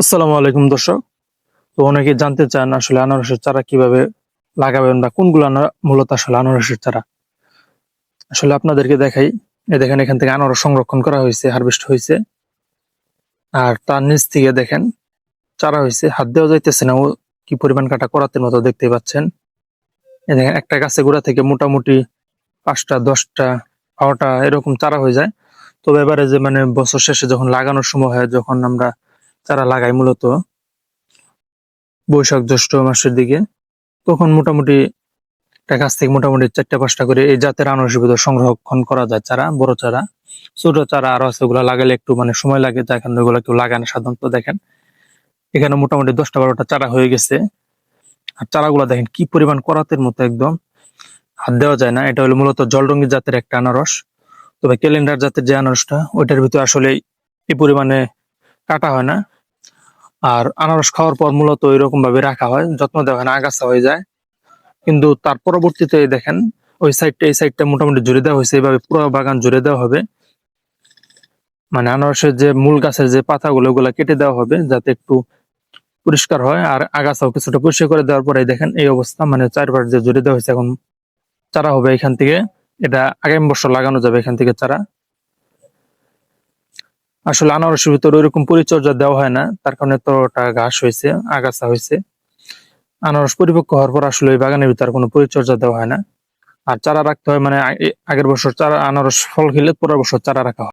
আসসালামু আলাইকুম দর্শক। তো অনেকে জানতে চান আসলে আনারসের চারা কিভাবে লাগাবেন বা কোনগুলো মূলত আসলে আনারসের চারা। আসলে আপনাদেরকে দেখাই, দেখেন এখান থেকে আনারস সংরক্ষণ করা হয়েছে, হারভেস্ট হয়েছে। আর তার নিচ থেকে দেখেন চারা হয়েছে, হাত দেওয়া যাইতেছে না, ও কি পরিমাণ কাটা করাতের মতো দেখতেই পাচ্ছেন। এই দেখেন একটা গাছে গোড়া থেকে মোটামুটি 5টা 10টা 12টা এরকম চারা হয়ে যায়। তবে এবারে যে মানে বছর শেষে যখন লাগানোর সময় হয়, যখন আমরা চারা লাগাই মূলত বৈশাখ জ্যৈষ্ঠ মাসের দিকে, তখন মোটামুটি একটা গাছ থেকে মোটামুটি 4টা 5টা করে এই জাতের আনারসের ভিতর সংরক্ষণ করা যায় চারা, বড় চারা। ছোট চারা আরো আছে, ওগুলা লাগালে একটু মানে সময় লাগে, তাই এখানে ওগুলা কেউ লাগায় না সাধারণত। দেখেন এখানে মোটামুটি 10টা 12টা চারা হয়ে গেছে। আর চারাগুলা দেখেন কি পরিমাণ করাতের মতো, একদম হাত দেওয়া যায় না। এটা হলো মূলত জলরঙি জাতের একটা আনারস। তবে ক্যালেন্ডার জাতের যে আনারসটা, ওইটার ভিতরে আসলে এই পরিমাণে কাটা হয় না। আর আনারস খাওয়ার পর মূলত এরকম ভাবে রাখা হয়, যত্ন দেওয়া হয় না, আগাছা হয়ে যায়। কিন্তু তার পরবর্তীতে দেখেন ওই সাইডটা এই সাইডটা মোটামুটি জুড়ে দেওয়া হয়েছে, এইভাবে পুরো বাগান জুড়ে দেওয়া হবে। মানে আনারসের যে মূল গাছের যে পাতাগুলো, ওগুলা কেটে দেওয়া হবে যাতে একটু পরিষ্কার হয়। আর আগাছাও কিছুটা পরিষ্কার করে দেওয়ার পরে দেখেন এই অবস্থা, মানে চারপাশ যে জুড়ে দেওয়া হয়েছে। এখন চারা হবে এখান থেকে, এটা আগামী বছর লাগানো যাবে এখান থেকে চারা। আসলে আনারসের ভিতরে ওইরকম পরিচর্যা দেওয়া হয় না, তার কারণে তোটা ঘাস হয়েছে, আগাছা হয়েছে। আনারস পরিপক্ক হওয়ার পর আসলে ওই বাগানের ভিতরে কোনো পরিচর্যা দেওয়া হয় না। আর চারা রাখতে হয় মানে আগের বছর চারা আনারস ফল খেলে পরের বছর চারা রাখা হয়।